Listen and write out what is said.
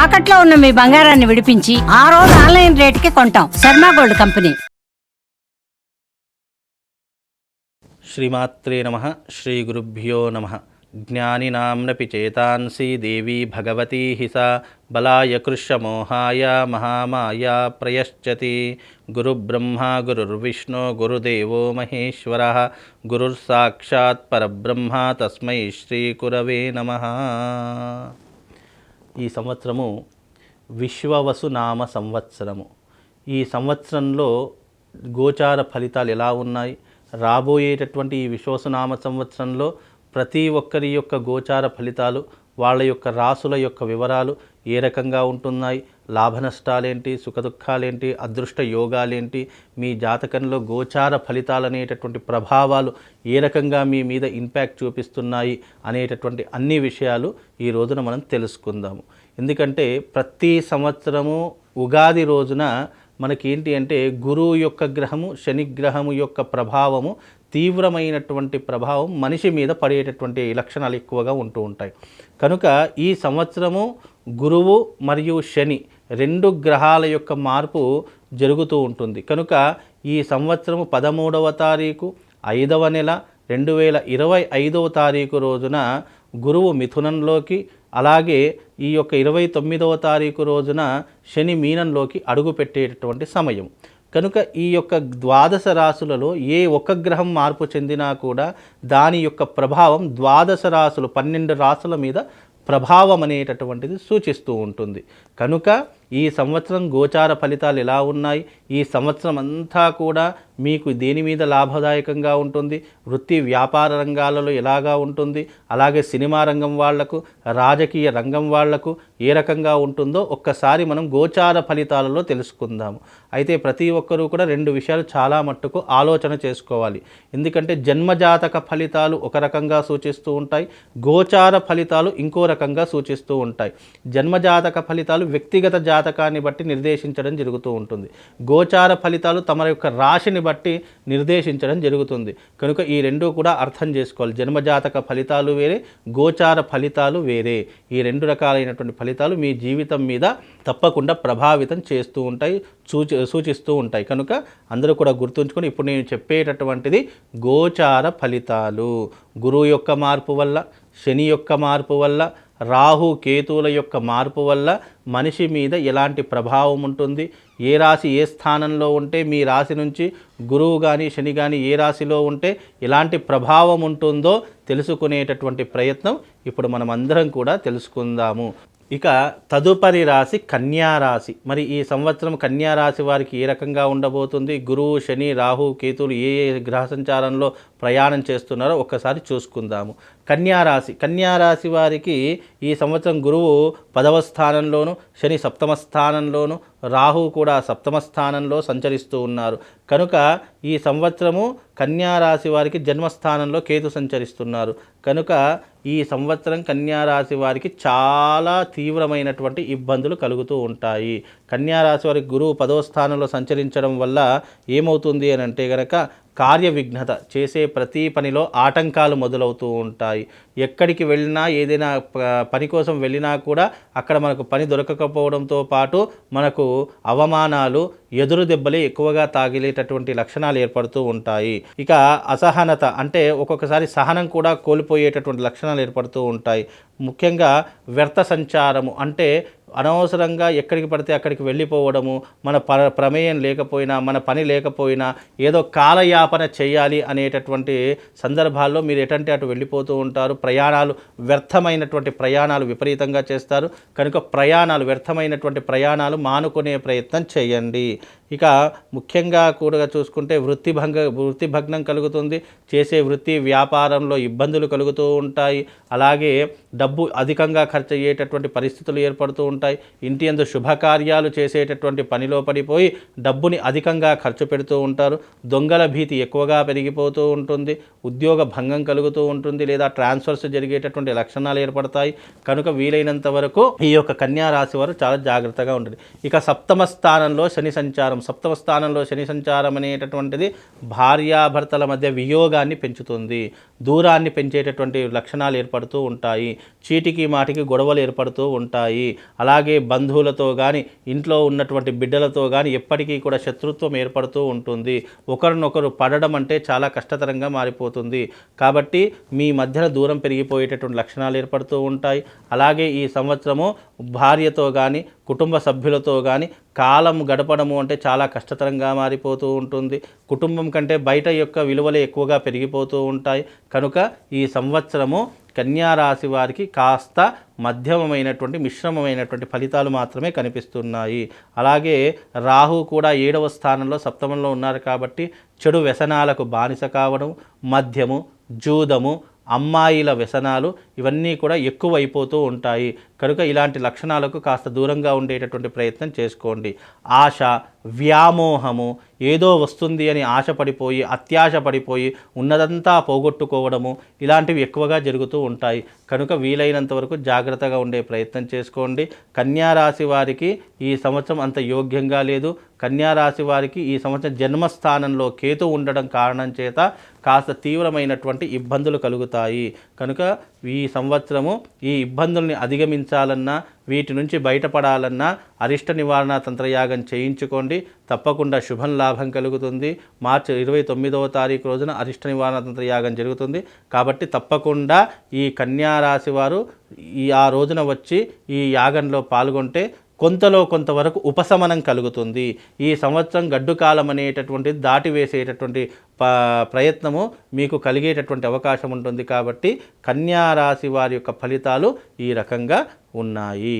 తాకట్లో ఉన్న మీ బంగారాన్ని విడిపించి ఆ రోజు ఆన్లైన్ రేటుకి కొంటాం. Sharma gold company. శ్రీమాత్రే నమః. శ్రీ గురుభ్యో నమః. జ్ఞానినాంనపి చేతాంసి దేవీ భగవతీ హిసా బలాయ కృష్యమోహాయ మహామాయా ప్రయశ్చతి. గురుబ్రహ్మ గురుర్విష్ణు గురుదేవో మహేశ్వరః గురుర్సాక్షాత్ పరబ్రహ్మ తస్మై శ్రీ గురవే నమః. ఈ సంవత్సరము విశ్వవసునామ సంవత్సరము. ఈ సంవత్సరంలో గోచార ఫలితాలు ఎలా ఉన్నాయి, రాబోయేటటువంటి ఈ విశ్వవసునామ సంవత్సరంలో ప్రతి ఒక్కరి యొక్క గోచార ఫలితాలు, వాళ్ళ యొక్క రాసుల యొక్క వివరాలు ఏ రకంగా ఉంటున్నాయి, లాభ నష్టాలేంటి, సుఖదుఖాలేంటి, అదృష్ట యోగాలేంటి, మీ జాతకంలో గోచార ఫలితాలు అనేటటువంటి ప్రభావాలు ఏ రకంగా మీ మీద ఇంపాక్ట్ చూపిస్తున్నాయి అనేటటువంటి అన్ని విషయాలు ఈ రోజున మనం తెలుసుకుందాము. ఎందుకంటే ప్రతి సంవత్సరము ఉగాది రోజున మనకేంటి అంటే గురువు యొక్క గ్రహము, శనిగ్రహము యొక్క ప్రభావము, తీవ్రమైనటువంటి ప్రభావం మనిషి మీద పడేటటువంటి లక్షణాలు ఎక్కువగా ఉంటూ ఉంటాయి. కనుక ఈ సంవత్సరము గురువు మరియు శని రెండు గ్రహాల యొక్క మార్పు జరుగుతూ ఉంటుంది. కనుక ఈ సంవత్సరము 13వ తారీఖు 5వ నెల 2025వ తారీఖు రోజున గురువు మిథునంలోకి, అలాగే ఈ యొక్క 29వ తారీఖు రోజున శని మీనంలోకి అడుగు పెట్టేటటువంటి సమయం. కనుక ఈ యొక్క ద్వాదశ రాశులలో ఏ ఒక్క గ్రహం మార్పు చెందినా కూడా దాని యొక్క ప్రభావం ద్వాదశ రాశులు 12 రాశుల మీద ప్రభావం అనేటటువంటిది సూచిస్తూ ఉంటుంది. కనుక ఈ సంవత్సరం గోచార ఫలితాలు ఎలా ఉన్నాయి, ఈ సంవత్సరం అంతా కూడా మీకు దేని మీద లాభదాయకంగా ఉంటుంది, వృత్తి వ్యాపార రంగాలలో ఎలాగా ఉంటుంది, అలాగే సినిమా రంగం వాళ్లకు, రాజకీయ రంగం వాళ్లకు ఏ రకంగా ఉంటుందో ఒక్కసారి మనం గోచార ఫలితాలలో తెలుసుకుందాము. అయితే ప్రతి ఒక్కరూ కూడా రెండు విషయాలు చాలా మట్టుకు ఆలోచన చేసుకోవాలి. ఎందుకంటే జన్మజాతక ఫలితాలు ఒక రకంగా సూచిస్తూ ఉంటాయి, గోచార ఫలితాలు ఇంకో రకంగా సూచిస్తూ ఉంటాయి. జన్మజాతక ఫలితాలు వ్యక్తిగత జాతకాన్ని బట్టి నిర్దేశించడం జరుగుతూ ఉంటుంది. గోచార ఫలితాలు తమ యొక్క రాశిని బట్టి నిర్దేశించడం జరుగుతుంది. కనుక ఈ రెండూ కూడా అర్థం చేసుకోవాలి. జన్మజాతక ఫలితాలు వేరే, గోచార ఫలితాలు వేరే. ఈ రెండు రకాలైనటువంటి ఫలితాలు మీ జీవితం మీద తప్పకుండా ప్రభావితం చేస్తూ ఉంటాయి, సూచిస్తూ ఉంటాయి. కనుక అందరూ కూడా గుర్తుంచుకొని ఇప్పుడు నేను చెప్పేటటువంటిది గోచార ఫలితాలు. గురువు యొక్క మార్పు వల్ల, శని యొక్క మార్పు వల్ల, రాహు కేతువుల యొక్క మార్పు వల్ల మనిషి మీద ఎలాంటి ప్రభావం ఉంటుంది, ఏ రాశి ఏ స్థానంలో ఉంటే మీ రాశి నుంచి గురువు కానీ శని కానీ ఏ రాశిలో ఉంటే ఎలాంటి ప్రభావం ఉంటుందో తెలుసుకునేటటువంటి ప్రయత్నం ఇప్పుడు మనం అందరం కూడా తెలుసుకుందాము. ఇక తదుపరి రాశి కన్యారాశి. మరి ఈ సంవత్సరం కన్యారాశి వారికి ఏ రకంగా ఉండబోతుంది, గురువు శని రాహు కేతువులు ఏ ఏ గ్రహ సంచారంలో ప్రయాణం చేస్తున్నారో ఒక్కసారి చూసుకుందాము. కన్యారాశి వారికి ఈ సంవత్సరం గురువు 10వ స్థానంలోను, శని 7వ స్థానంలోను, రాహు కూడా 7వ స్థానంలో సంచరిస్తూ ఉన్నారు. కనుక ఈ సంవత్సరము కన్యారాశి వారికి జన్మస్థానంలో కేతు సంచరిస్తున్నారు. కనుక ఈ సంవత్సరం కన్యారాశి వారికి చాలా తీవ్రమైనటువంటి ఇబ్బందులు కలుగుతూ ఉంటాయి. కన్యారాశి వారికి గురువు 10వ స్థానంలో సంచరించడం వల్ల ఏమవుతుంది అని అంటే కనుక కార్య విఘ్నత, చేసే ప్రతి పనిలో ఆటంకాలు మొదలవుతూ ఉంటాయి. ఎక్కడికి వెళ్ళినా, ఏదైనా పని కోసం వెళ్ళినా కూడా అక్కడ మనకు పని దొరకకపోవడంతో పాటు మనకు అవమానాలు, ఎదురు దెబ్బలే ఎక్కువగా తాగిలేటటువంటి లక్షణాలు ఏర్పడుతూ ఉంటాయి. ఇక అసహనత అంటే ఒక్కొక్కసారి సహనం కూడా కోల్పోయేటటువంటి లక్షణాలు ఏర్పడుతూ ఉంటాయి. ముఖ్యంగా వ్యర్థ సంచారము అంటే అనవసరంగా ఎక్కడికి పడితే అక్కడికి వెళ్ళిపోవడము, మన ప్రమేయం లేకపోయినా, మన పని లేకపోయినా ఏదో కాలయాపన చేయాలి అనేటటువంటి సందర్భాల్లో మీరు ఎటంటే అటు వెళ్ళిపోతూ ఉంటారు. ప్రయాణాలు, వ్యర్థమైనటువంటి ప్రయాణాలు విపరీతంగా చేస్తారు. కనుక వ్యర్థమైనటువంటి ప్రయాణాలు మానుకునే ప్రయత్నం చేయండి. ఇక ముఖ్యంగా కూడా చూసుకుంటే వృత్తి భగ్నం కలుగుతుంది. చేసే వృత్తి వ్యాపారంలో ఇబ్బందులు కలుగుతూ ఉంటాయి. అలాగే డబ్బు అధికంగా ఖర్చు అయ్యేటటువంటి పరిస్థితులు ఏర్పడుతూ ఉంటాయి. ఇంటి యందు శుభకార్యాలు చేసేటటువంటి పనిలో పడిపోయి డబ్బుని అధికంగా ఖర్చు పెడుతూ ఉంటారు. దొంగల భీతి ఎక్కువగా పెరిగిపోతూ ఉంటుంది. ఉద్యోగ భంగం కలుగుతూ ఉంటుంది, లేదా ట్రాన్స్ఫర్స్ జరిగేటటువంటి లక్షణాలు ఏర్పడతాయి. కనుక వీలైనంత వరకు ఈ యొక్క కన్యా రాశి వారు చాలా జాగ్రత్తగా ఉంటుంది. ఇక 7వ స్థానంలో శని సంచారం. 7వ స్థానంలో శని సంచారం అనేటటువంటిది భార్యాభర్తల మధ్య వియోగాన్ని పెంచుతుంది, దూరాన్ని పెంచేటటువంటి లక్షణాలు ఏర్పడుతూ ఉంటాయి. చీటికి మాటికి గొడవలు ఏర్పడుతూ ఉంటాయి. అలాగే అలాగే బంధువులతో కానీ ఇంట్లో ఉన్నటువంటి బిడ్డలతో కానీ ఎప్పటికీ కూడా శత్రుత్వం ఏర్పడుతూ ఉంటుంది. ఒకరినొకరు పడడం అంటే చాలా కష్టతరంగా మారిపోతుంది. కాబట్టి మీ మధ్యన దూరం పెరిగిపోయేటటువంటి లక్షణాలు ఏర్పడుతూ ఉంటాయి. అలాగే ఈ సంవత్సరము భార్యతో కానీ కుటుంబ సభ్యులతో కానీ కాలం గడపడము అంటే చాలా కష్టతరంగా మారిపోతూ ఉంటుంది. కుటుంబం కంటే బయట యొక్క విలువలే ఎక్కువగా పెరిగిపోతూ ఉంటాయి. కనుక ఈ సంవత్సరము కన్యా రాశి వారికి కాస్త మధ్యమమైనటువంటి మిశ్రమమైనటువంటి ఫలితాలు మాత్రమే కనిపిస్తున్నాయి. అలాగే రాహు కూడా 7వ స్థానంలో సప్తమంలో ఉన్నారు కాబట్టి చెడు వ్యసనాలకు బానిస కావడం, మద్యము, జూదము, అమ్మాయిల వ్యసనాలు ఇవన్నీ కూడా ఎక్కువైపోతూ ఉంటాయి. కనుక ఇలాంటి లక్షణాలకు కాస్త దూరంగా ఉండేటటువంటి ప్రయత్నం చేసుకోండి. ఆశ, వ్యామోహము, ఏదో వస్తుంది అని ఆశపడిపోయి అత్యాశ పడిపోయి ఉన్నదంతా పోగొట్టుకోవడము ఇలాంటివి ఎక్కువగా జరుగుతూ ఉంటాయి. కనుక వీలైనంత వరకు జాగ్రత్తగా ఉండే ప్రయత్నం చేసుకోండి. కన్యా రాశి వారికి ఈ సంవత్సరం అంత యోగ్యంగా లేదు. కన్యా రాశి వారికి ఈ సంవత్సరం జన్మస్థానంలో కేతు ఉండడం కారణం చేత కాస్త తీవ్రమైనటువంటి ఇబ్బందులు కలుగుతాయి. కనుక ఈ సంవత్సరము ఈ ఇబ్బందుల్ని అధిగమించాలన్నా వీటి నుంచి బయటపడాలన్నా అరిష్ట నివారణ తంత్రయాగం చేయించుకోండి. తప్పకుండా శుభం లాభం కలుగుతుంది. మార్చి 29వ తారీఖు రోజున అరిష్ట నివారణ తంత్రయాగం జరుగుతుంది. కాబట్టి తప్పకుండా ఈ కన్యా రాశి వారు ఆ రోజున వచ్చి ఈ యాగంలో పాల్గొంటే కొంతలో కొంతవరకు ఉపశమనం కలుగుతుంది. ఈ సంవత్సరం గడ్డు కాలం అనేటటువంటిది దాటివేసేటటువంటి ప్రయత్నము మీకు కలిగేటటువంటి అవకాశం ఉంటుంది. కాబట్టి కన్యా రాశి వారి యొక్క ఫలితాలు ఈ రకంగా ఉన్నాయి.